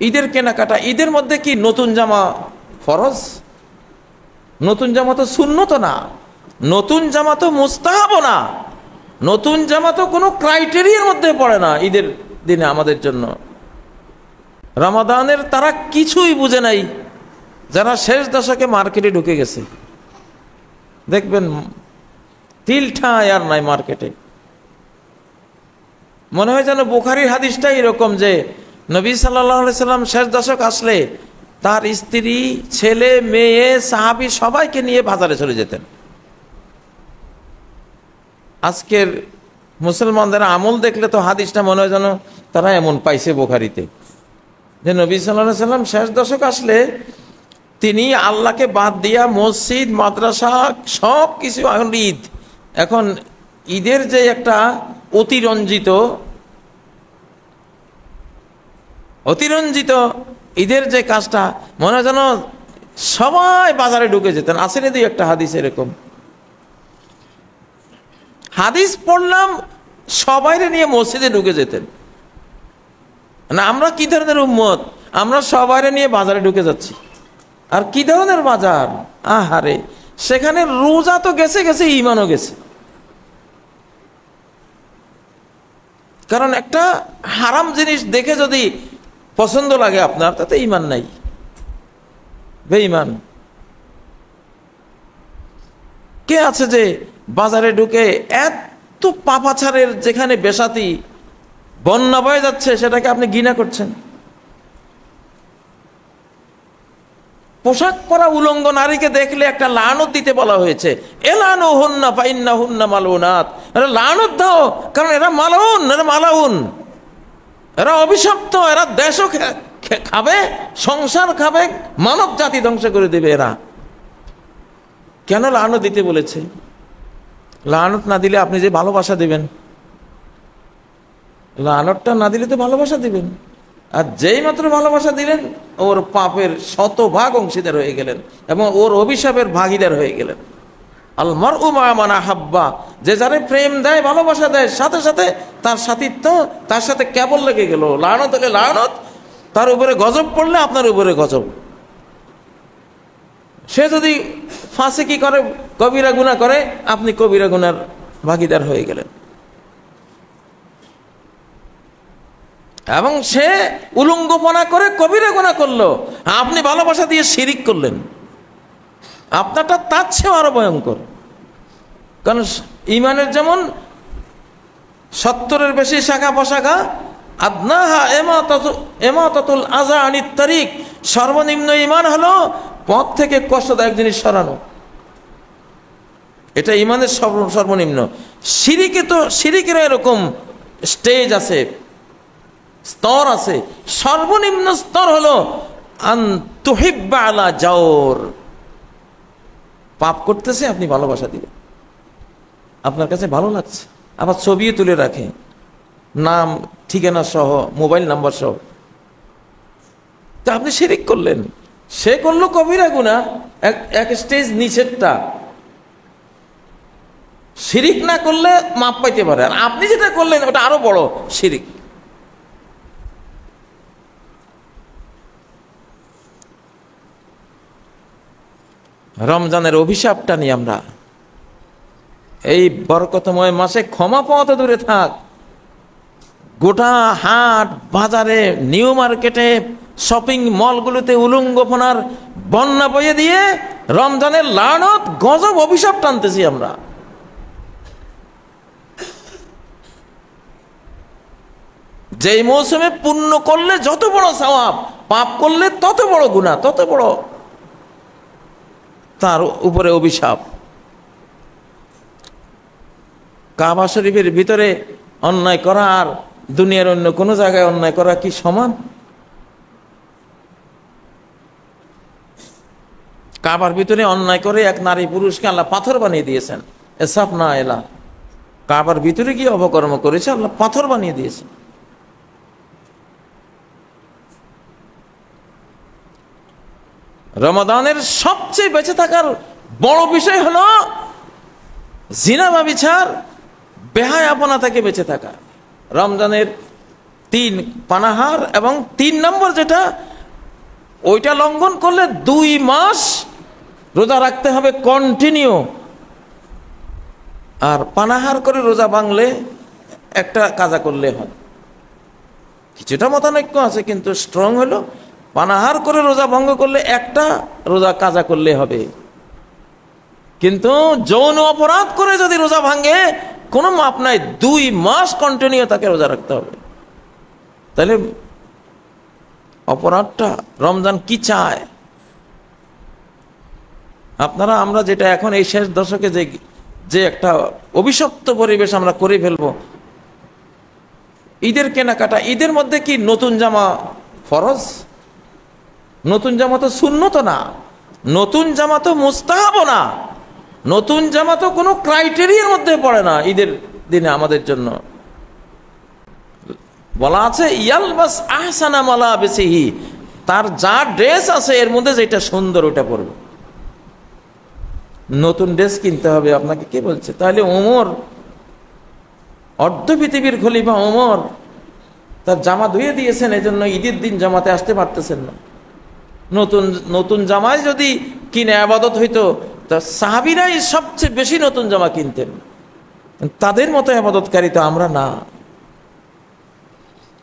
ঈদের কেনাকাটা, ঈদের মধ্যে কি নতুন জামা ফরজ? নতুন জামা তো সুন্নত না, নতুন জামা তো মুস্তাহাব না, নতুন জামা তো কোনো ক্রাইটেরিয়ার মধ্যে পড়ে না ঈদের দিনে আমাদের জন্য। রমাদানের তারা কিছুই বুঝে নাই, যারা শেষ দশকে মার্কেটে ঢুকে গেছে। দেখবেন তিল ঠাঁই আর নাই মার্কেটে। মনে হয় যেন বুখারীর হাদিসটা এরকম যে নবী সাল্লাল্লাহু আলাইহি সাল্লাম শেষ দশক আসলে তার স্ত্রী, ছেলে, মেয়ে, সাহাবী সবাইকে নিয়ে বাজারে চলে যেতেন। আজকের মুসলমানদের আমল দেখলে তো হাদিসটা মনে হয় যেন তারা এমন পাইছে বুখারীতে যে নবী সাল্লাল্লাহু আলাইহি সাল্লাম শেষ দশক আসলে তিনি আল্লাহকে বাদ দিয়া মসজিদ, মাদ্রাসা সব কিছু, এখন ঈদ, এখন ঈদের যে একটা অতিরঞ্জিত ঈদের যে কাজটা, মনে হয় যেন সবাই বাজারে ঢুকে যেতেন। আসেনি দুই একটা হাদিস এরকম, হাদিস পড়লাম সবাইরে নিয়ে মসজিদে ঢুকে যেতেন না। আমরা কি ধরনের উম্মত, আমরা সবাইরে নিয়ে বাজারে ঢুকে যাচ্ছি। আর কি ধরনের বাজার, আহারে, সেখানে রোজা তো গেছে গেছে, ঈমানও গেছে। কারণ একটা হারাম জিনিস দেখে যদি পছন্দ লাগে আপনার, তাতে ঈমান নাই, বেঈমান। কে আছে যে বাজারে ঢুকে এত পাপাচারের যেখানে বেসাতি বন্যা বয়ে যাচ্ছে সেটাকে আপনি ঘৃণা করছেন? পোশাক পরা উলঙ্গ নারীকে দেখলে একটা লানত দিতে বলা হয়েছে, এলানুহুন্না ফাইন্নাহুন্না মালউনাত, এরা লানত দাও কারণ এরা মালাউন, এরা মালাউন, এরা অভিশপ্ত, এরা দেশও খাবে, সংসার খাবে, মানব জাতি ধ্বংস করে দেবে এরা। কেন লানত দিতে বলেছে? লানত না দিলে আপনি যে ভালোবাসা দিবেন, লানতটা না দিলে তো ভালোবাসা দিবেন, আর যেই মাত্র ভালোবাসা দিলেন ওর পাপের শতভাগ অংশীদার হয়ে গেলেন এবং ওর অভিশাপের ভাগীদার হয়ে গেলেন। আল মারউ মা মান আহাব্বা, যে যারে প্রেম দেয়, ভালোবাসা দেয়, সাথে সাথে তার সাথীত্ব তার সাথে কেবল লেগে গেল। লানত হলে লানত, তার উপরে গজব পড়লে আপনার উপরে গজব। সে যদি ফাসিকি করে, কবিরা গুনাহ করে, আপনি কবিরা গুনার ভাগীদার হয়ে গেলেন। এবং সে উলঙ্গপনা করে কবিরা গুনাহ করলো, আপনি ভালোবাসা দিয়ে শিরিক করলেন, আপনারটা তার চেয়েও আরো ভয়ঙ্কর। কারণ ইমানের যেমন 70-এর বেশি শাখা প্রশাখা, আদনাহা ইমাতাতুল আযা আনিত তারিক, সর্বনিম্ন ইমান হলো পথ থেকে কষ্টদায়ক জিনিস সরানো, এটা ইমানের সর্বনিম্ন। শিরিকেরও এরকম স্টেজ আছে, স্তর আছে। সর্বনিম্ন স্তর হলো আন তুহিব্বা আলা জাওর, পাপ করতেছে আপনি ভালোবাসা দিবেন, আপনার কাছে ভালো লাগছে, আবার ছবিও তুলে রাখে, নাম ঠিকানা সহ, মোবাইল নাম্বার সহ। তা আপনি শিরিক করলেন, সে করলো কবিরা গুনাহ, এক স্টেজ নিচেরটা। শিরিক না করলে মাপ পাইতে পারে, আর আপনি যেটা করলেন ওটা আরো বড় শিরিক। রমজানের অভিশাপটা নিয়ে আমরা এই বরকতময় মাসে ক্ষমা পাওয়া তো দূরে থাক, গোটা হাট বাজারে, নিউ মার্কেটে, শপিং মলগুলোতে উলঙ্গপনার বন্যা বয়ে দিয়ে রমজানের লানত, গজব, অভিশাপ টানতেছি আমরা। যেই মৌসুমে পুণ্য করলে যত বড় সওয়াব, পাপ করলে তত বড় গুনাহ, তত বড় তার উপরে অভিশাপ। কাবা শরীফের ভিতরে অন্যায় করা আর দুনিয়ার অন্য কোনো জায়গায় অন্যায় করা কি সমান? কাবার ভিতরে অন্যায় করে এক নারী পুরুষকে আল্লাহ পাথর বানিয়ে দিয়েছেন। এসব না এলা, কাবার ভিতরে গিয়ে অপকর্ম করেছে, আল্লাহ পাথর বানিয়ে দিয়েছেন। রমাদানের সবচেয়ে বেঁচে থাকার বড় বিষয় হলো জিনা বা বিচার, বেহায়াপনা থেকে বেঁচে থাকা। রমজানের 3 পানাহার, এবং 3 নম্বর যেটা, ওইটা লঙ্ঘন করলে 2 মাস রোজা রাখতে হবে কন্টিনিউ। আর পানাহার করে রোজা ভাঙলে একটা কাজা করলে হয়। কিছুটা মতানৈক্য আছে, কিন্তু স্ট্রং হলো পানাহার করে রোজা ভঙ্গ করলে একটা রোজা কাজা করলে হবে। কিন্তু যৌন অপরাধ করে যদি রোজা ভাঙে কোনো মাপ নাই, 2 মাস কন্টিনিউ তাকে রোজা রাখতে হবে। তাহলে অপরাধটা, রমজান কি চায়? আপনারা আমরা যেটা এখন এই শেষ দশকে যে একটা অভিশপ্ত পরিবেশ আমরা করে ফেলবো, ঈদের কেনাকাটা, ঈদের মধ্যে কি নতুন জামা ফরজ? নতুন জামা তো সুন্নত না, নতুন জামা তো মুস্তাহাব না, নতুন জামা তো কোনো ক্রাইটেরিয়ার মধ্যে পড়ে না। ঈদের দিনে আমাদের জন্য বলা আছে ইয়ালবাস আহসানা মালাবিসিহি, তার যা ড্রেস আছে এর মধ্যে যেটা সুন্দর ওটা পরবে। নতুন ড্রেস কিনতে হবে আপনাকে কে বলছে? তাহলে ওমর, অর্ধ পৃথিবীর খলিফা ওমর, তার জামা ধুয়ে দিয়েছেন, এজন্য ঈদের দিন জামাতে আসতে পারতেছেন না। নতুন নতুন জামায় যদি কিনে আবাদত হইতো, তা সাহাবীরাই সবচেয়ে বেশি নতুন জামা কিনতেন, তাদের মতো আবাদতকারী তো আমরা না।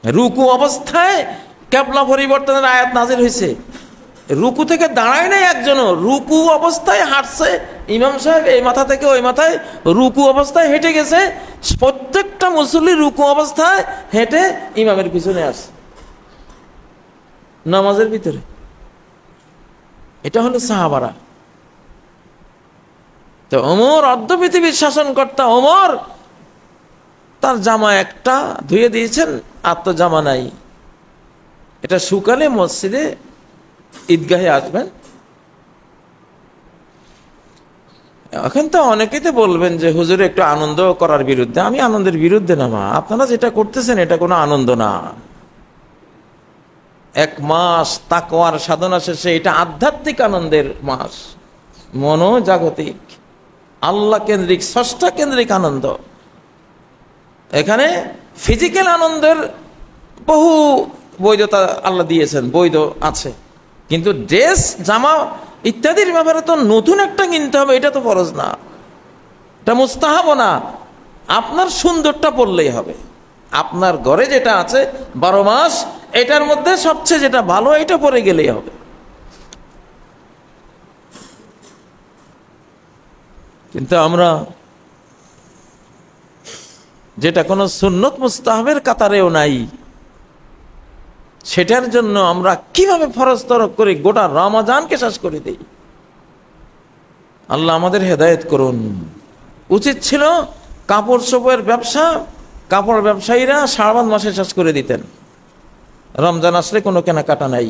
রুকু অবস্থায় কিবলা পরিবর্তনের আয়াত নাজিল হয়েছে, রুকু থেকে দাঁড়ায় নাই একজনও, রুকু অবস্থায় হাঁটছে ইমাম সাহেব, এই মাথা থেকে ওই মাথায় রুকু অবস্থায় হেঁটে গেছে। প্রত্যেকটা মুসল্লি রুকু অবস্থায় হেঁটে ইমামের পিছনে আসে নামাজের ভিতরে। এটা হলো সাহাবারা। তো ওমর অর্ধ পৃথিবীর শাসনকর্তা, ওমর তার জামা একটা ধুয়ে দিয়েছেন, আর তো জামা নাই। এটা শুকালে মসজিদে ঈদগাহে আসবেন। এখন তো অনেকেই তো বলবেন যে হুজুর একটু আনন্দ করার বিরুদ্ধে। আমি আনন্দের বিরুদ্ধে না মা, আপনারা যেটা করতেছেন এটা কোনো আনন্দ না। 1 মাস তাকওয়ার সাধনা শেষে এটা আধ্যাত্মিক আনন্দের মাস, মনোজাগতিক, আল্লাহ কেন্দ্রিক, স্রষ্টা কেন্দ্রিক আনন্দ। এখানে ফিজিক্যাল আনন্দের বহু বৈধতা আল্লাহ দিয়েছেন, বৈধ আছে, কিন্তু ড্রেস, জামা ইত্যাদির ব্যাপারে তো নতুন একটা কিনতে হবে, এটা তো ফরজ না, এটা মুস্তাহাব না। আপনার সুন্দরটা পড়লেই হবে। আপনার ঘরে যেটা আছে 12 মাস, এটার মধ্যে সবচেয়ে যেটা ভালো এটা পরে গেলেই হবে। কিন্তু আমরা যেটা কোনো সুন্নত মুস্তাহাবের কাতারেও নাই, সেটার জন্য আমরা কিভাবে ফরজ তরক করে গোটা রমজানকে শেষ করে দিই। আল্লাহ আমাদের হেদায়েত করুন। উচিত ছিল কাপড় চোপড়ের ব্যবসা, কাপড় ব্যবসায়ীরা শাবান মাসে শেষ করে দিতেন, রমজান আসলে কোনো কেনাকাটা নাই।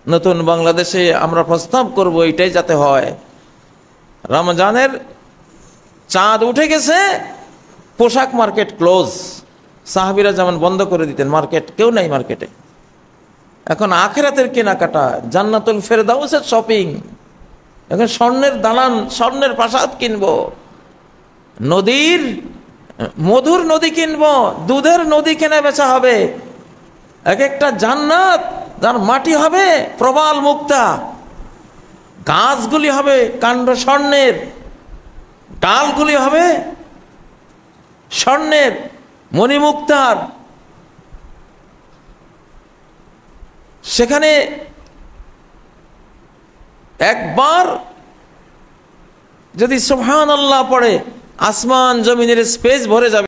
নতুন বাংলাদেশে আমরা প্রস্তাব করব এটাই যাতে হয়। রমজানের চাঁদ উঠে গেছে, পোশাক মার্কেট ক্লোজ। সাহাবীরা যেমন বন্ধ করে দিতেন মার্কেট, কেউ নাই মার্কেটে। এখন আখিরাতের কেনাকাটা, জান্নাতুল ফেরদাউসের শপিং, এখন স্বর্ণের দালান, স্বর্ণের প্রাসাদ কিনবো, নদীর মধুর নদী কিনবো, দুধের নদী কেনা বেচা হবে। এক একটা জান্নাত, যার মাটি হবে প্রবাল মুক্তা, গাছগুলি হবে কাণ্ড স্বর্ণের, ডালগুলি হবে স্বর্ণের, মণিমুক্তার। সেখানে একবার যদি সুবহানাল্লাহ পড়ে, আসমান জমিনের স্পেস ভরে যাবে।